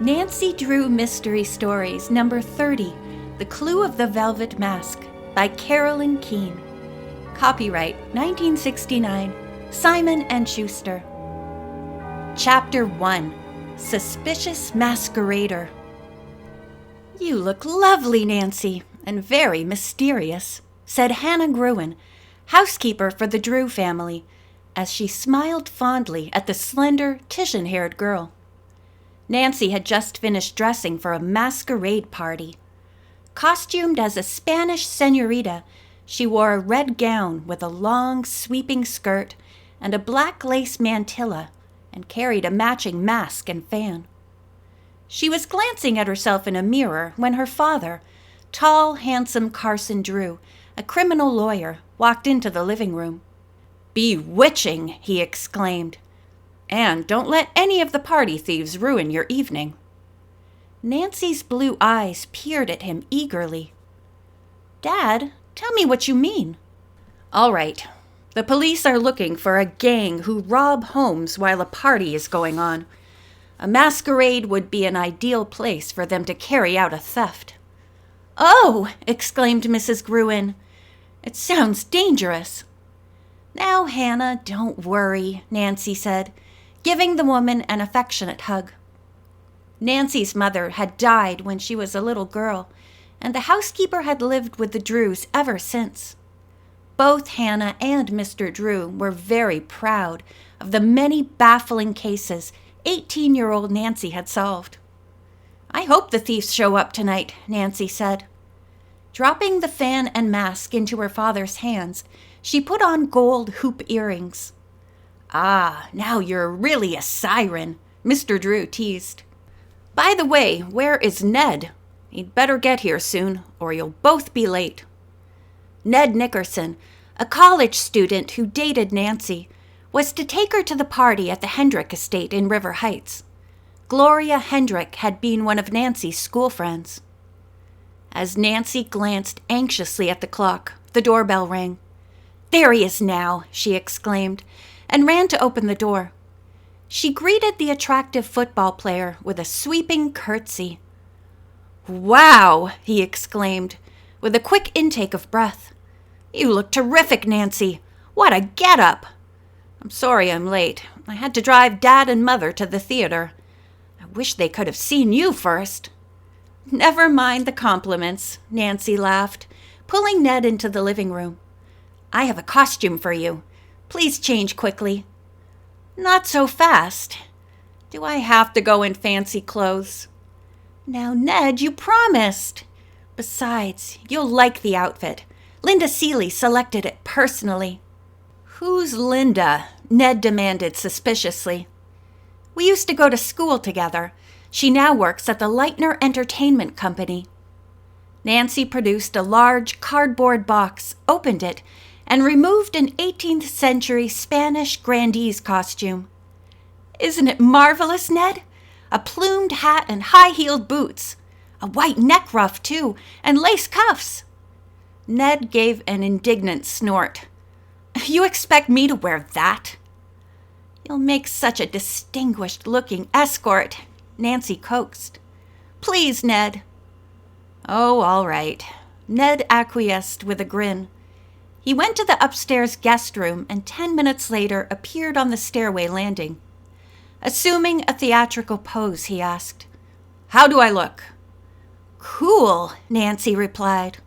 Nancy Drew Mystery Stories, number 30, The Clue of the Velvet Mask, by Carolyn Keene. Copyright 1969, Simon & Schuster. Chapter 1, Suspicious Masquerader. "You look lovely, Nancy, and very mysterious," said Hannah Gruen, housekeeper for the Drew family, as she smiled fondly at the slender, Titian-haired girl. Nancy had just finished dressing for a masquerade party. Costumed as a Spanish señorita, she wore a red gown with a long, sweeping skirt and a black lace mantilla, and carried a matching mask and fan. She was glancing at herself in a mirror when her father, tall, handsome Carson Drew, a criminal lawyer, walked into the living room. "Bewitching!" he exclaimed. "And don't let any of the party thieves ruin your evening." Nancy's blue eyes peered at him eagerly. "Dad, tell me what you mean." "All right. The police are looking for a gang who rob homes while a party is going on. A masquerade would be an ideal place for them to carry out a theft." "Oh!" exclaimed Mrs. Gruen. "It sounds dangerous." "Now, Hannah, don't worry," Nancy said, giving the woman an affectionate hug. Nancy's mother had died when she was a little girl, and the housekeeper had lived with the Drews ever since. Both Hannah and Mr. Drew were very proud of the many baffling cases 18-year-old Nancy had solved. "I hope the thieves show up tonight," Nancy said. Dropping the fan and mask into her father's hands, she put on gold hoop earrings. "Ah, now you're really a siren," Mr. Drew teased. "By the way, where is Ned? He'd better get here soon, or you'll both be late." Ned Nickerson, a college student who dated Nancy, was to take her to the party at the Hendricks estate in River Heights. Gloria Hendrick had been one of Nancy's school friends. As Nancy glanced anxiously at the clock, the doorbell rang. "There he is now," she exclaimed, and ran to open the door. She greeted the attractive football player with a sweeping curtsy. "Wow!" he exclaimed, with a quick intake of breath. "You look terrific, Nancy. What a get-up! I'm sorry I'm late. I had to drive Dad and Mother to the theater. I wish they could have seen you first." "Never mind the compliments," Nancy laughed, pulling Ned into the living room. "I have a costume for you. Please change quickly." "Not so fast. Do I have to go in fancy clothes?" "Now, Ned, you promised. Besides, you'll like the outfit. Linda Seeley selected it personally." "Who's Linda?" Ned demanded suspiciously. "We used to go to school together. She now works at the Leitner Entertainment Company." Nancy produced a large cardboard box, opened it, and removed an 18th century Spanish grandee's costume. "Isn't it marvelous, Ned? A plumed hat and high-heeled boots. A white neck ruff, too, and lace cuffs." Ned gave an indignant snort. "You expect me to wear that?" "You'll make such a distinguished-looking escort," Nancy coaxed. "Please, Ned." "Oh, all right." Ned acquiesced with a grin. He went to the upstairs guest room and 10 minutes later appeared on the stairway landing. Assuming a theatrical pose, he asked, "How do I look?" "Cool," Nancy replied.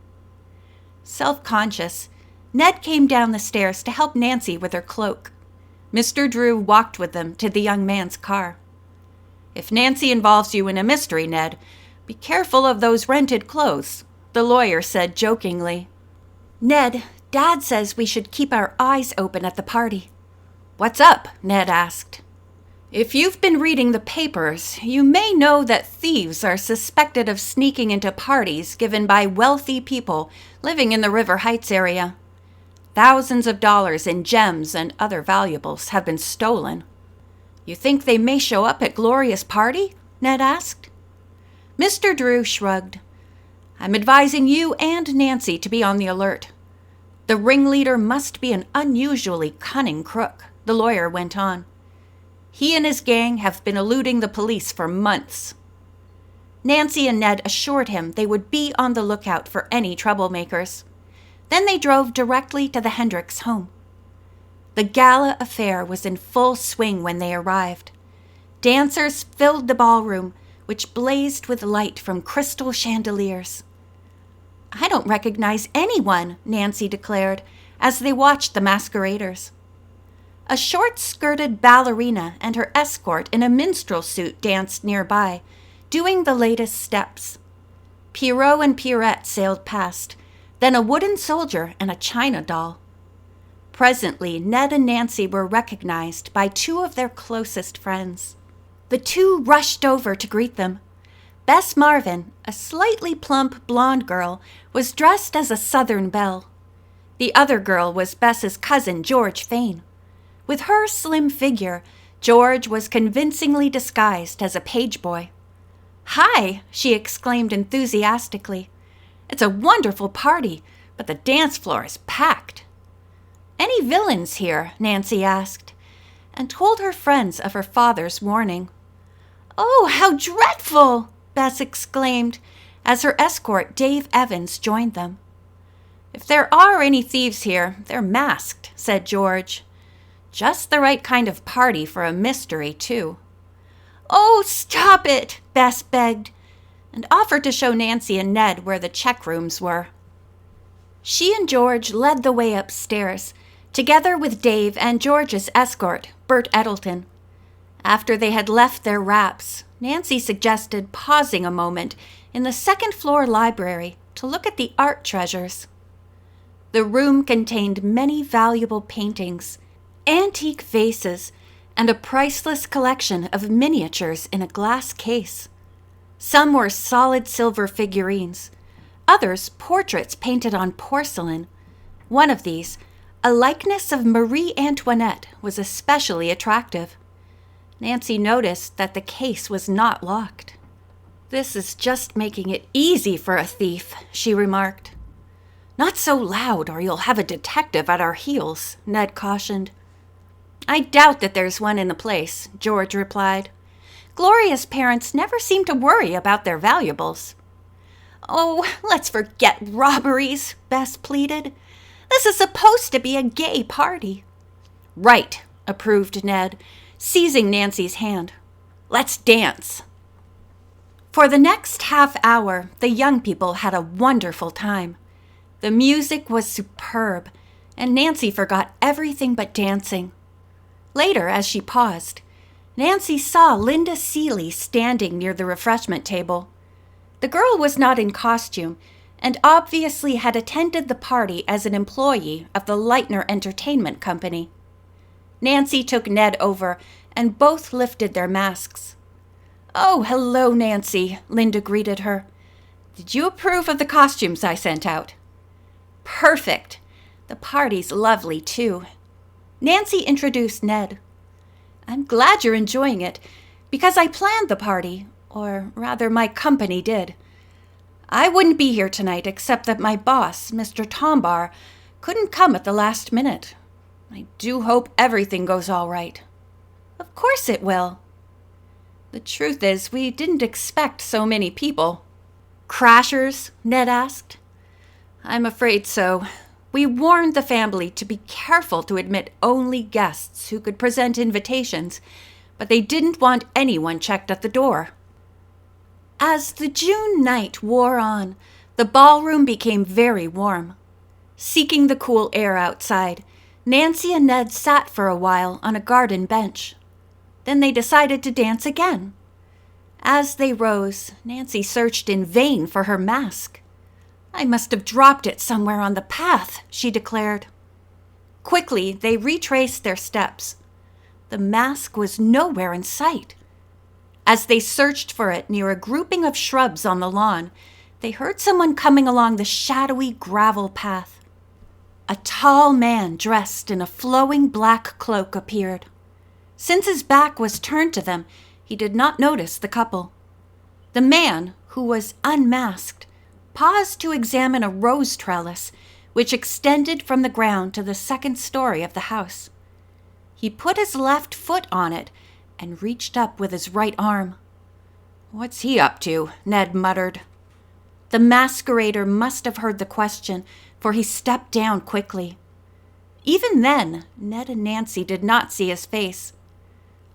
Self-conscious, Ned came down the stairs to help Nancy with her cloak. Mr. Drew walked with them to the young man's car. "If Nancy involves you in a mystery, Ned, be careful of those rented clothes," the lawyer said jokingly. "Ned, Dad says we should keep our eyes open at the party." "What's up?" Ned asked. "If you've been reading the papers, you may know that thieves are suspected of sneaking into parties given by wealthy people living in the River Heights area. Thousands of dollars in gems and other valuables have been stolen." "You think they may show up at Gloria's party?" Ned asked. Mr. Drew shrugged. "I'm advising you and Nancy to be on the alert. The ringleader must be an unusually cunning crook," the lawyer went on. "He and his gang have been eluding the police for months." Nancy and Ned assured him they would be on the lookout for any troublemakers. Then they drove directly to the Hendricks home. The gala affair was in full swing when they arrived. Dancers filled the ballroom, which blazed with light from crystal chandeliers. "I don't recognize anyone," Nancy declared, as they watched the masqueraders. A short-skirted ballerina and her escort in a minstrel suit danced nearby, doing the latest steps. Pierrot and Pierrette sailed past, then a wooden soldier and a china doll. Presently, Ned and Nancy were recognized by two of their closest friends. The two rushed over to greet them. Bess Marvin, a slightly plump blonde girl, was dressed as a Southern belle. The other girl was Bess's cousin, George Fane. With her slim figure, George was convincingly disguised as a page boy. "Hi!" she exclaimed enthusiastically. "It's a wonderful party, but the dance floor is packed." "Any villains here?" Nancy asked, and told her friends of her father's warning. "Oh, how dreadful!" Bess exclaimed, as her escort, Dave Evans, joined them. "If there are any thieves here, they're masked," said George. "Just the right kind of party for a mystery, too." "Oh, stop it!" Bess begged, and offered to show Nancy and Ned where the check rooms were. She and George led the way upstairs, together with Dave and George's escort, Bert Eddleton. After they had left their wraps, Nancy suggested pausing a moment in the second-floor library to look at the art treasures. The room contained many valuable paintings, antique vases, and a priceless collection of miniatures in a glass case. Some were solid silver figurines, others portraits painted on porcelain. One of these, a likeness of Marie Antoinette, was especially attractive. Nancy noticed that the case was not locked. "This is just making it easy for a thief," she remarked. "Not so loud, or you'll have a detective at our heels," Ned cautioned. "I doubt that there's one in the place," George replied. "Gloria's parents never seem to worry about their valuables." "Oh, let's forget robberies," Bess pleaded. "This is supposed to be a gay party." "Right," approved Ned, seizing Nancy's hand. "Let's dance." For the next half hour, the young people had a wonderful time. The music was superb, and Nancy forgot everything but dancing. Later, as she paused, Nancy saw Linda Seeley standing near the refreshment table. The girl was not in costume, and obviously had attended the party as an employee of the Leitner Entertainment Company. Nancy took Ned over, and both lifted their masks. "Oh, hello, Nancy," Linda greeted her. "Did you approve of the costumes I sent out?" "Perfect. The party's lovely, too." Nancy introduced Ned. "I'm glad you're enjoying it, because I planned the party, or rather my company did. I wouldn't be here tonight except that my boss, Mr. Tombar, couldn't come at the last minute. I do hope everything goes all right." "Of course it will." "The truth is, we didn't expect so many people." "Crashers?" Ned asked. "I'm afraid so. We warned the family to be careful to admit only guests who could present invitations, but they didn't want anyone checked at the door." As the June night wore on, the ballroom became very warm. Seeking the cool air outside, Nancy and Ned sat for a while on a garden bench. Then they decided to dance again. As they rose, Nancy searched in vain for her mask. "I must have dropped it somewhere on the path," she declared. Quickly, they retraced their steps. The mask was nowhere in sight. As they searched for it near a grouping of shrubs on the lawn, they heard someone coming along the shadowy gravel path. A tall man dressed in a flowing black cloak appeared. Since his back was turned to them, he did not notice the couple. The man, who was unmasked, paused to examine a rose trellis, which extended from the ground to the second story of the house. He put his left foot on it and reached up with his right arm. "What's he up to?" Ned muttered. The masquerader must have heard the question, for he stepped down quickly. Even then, Ned and Nancy did not see his face.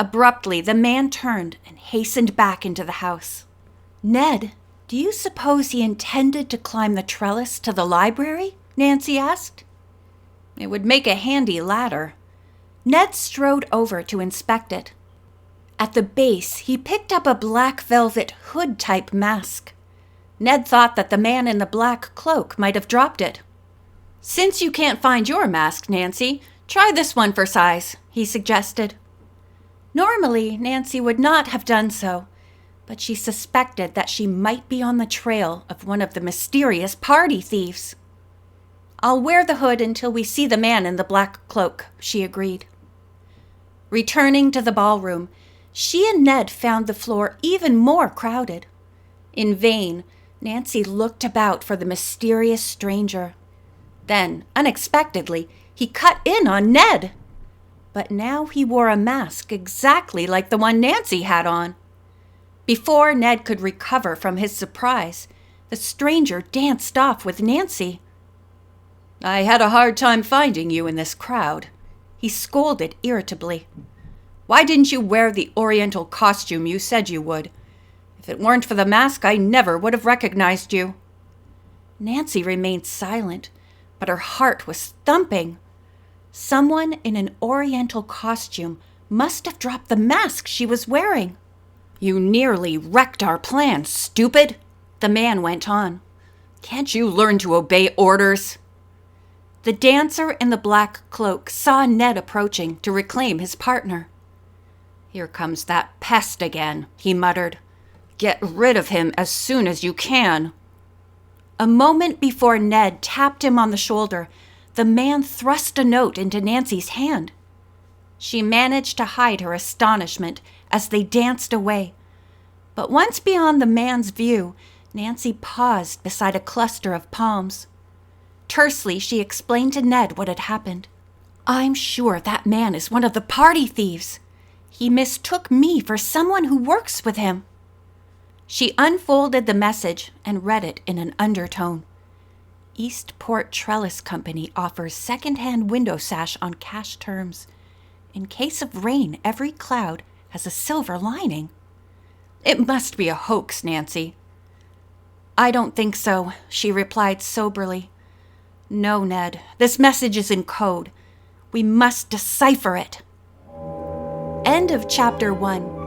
Abruptly, the man turned and hastened back into the house. "Ned, do you suppose he intended to climb the trellis to the library?" Nancy asked. "It would make a handy ladder." Ned strode over to inspect it. At the base, he picked up a black velvet hood-type mask. Ned thought that the man in the black cloak might have dropped it. "Since you can't find your mask, Nancy, try this one for size," he suggested. Normally, Nancy would not have done so, but she suspected that she might be on the trail of one of the mysterious party thieves. "I'll wear the hood until we see the man in the black cloak," she agreed. Returning to the ballroom, she and Ned found the floor even more crowded. In vain, Nancy looked about for the mysterious stranger. Then, unexpectedly, he cut in on Ned. But now he wore a mask exactly like the one Nancy had on. Before Ned could recover from his surprise, the stranger danced off with Nancy. "I had a hard time finding you in this crowd," he scolded irritably. "Why didn't you wear the Oriental costume you said you would? If it weren't for the mask, I never would have recognized you." Nancy remained silent, but her heart was thumping. Someone in an Oriental costume must have dropped the mask she was wearing. "You nearly wrecked our plan, stupid," the man went on. "Can't you learn to obey orders?" The dancer in the black cloak saw Ned approaching to reclaim his partner. "Here comes that pest again," he muttered. "Get rid of him as soon as you can." A moment before Ned tapped him on the shoulder, the man thrust a note into Nancy's hand. She managed to hide her astonishment as they danced away. But once beyond the man's view, Nancy paused beside a cluster of palms. Tersely, she explained to Ned what had happened. "I'm sure that man is one of the party thieves. He mistook me for someone who works with him." She unfolded the message and read it in an undertone. "Eastport Trellis Company offers second-hand window sash on cash terms. In case of rain, every cloud has a silver lining." "It must be a hoax, Nancy." "I don't think so," she replied soberly. "No, Ned, this message is in code. We must decipher it." End of Chapter 1.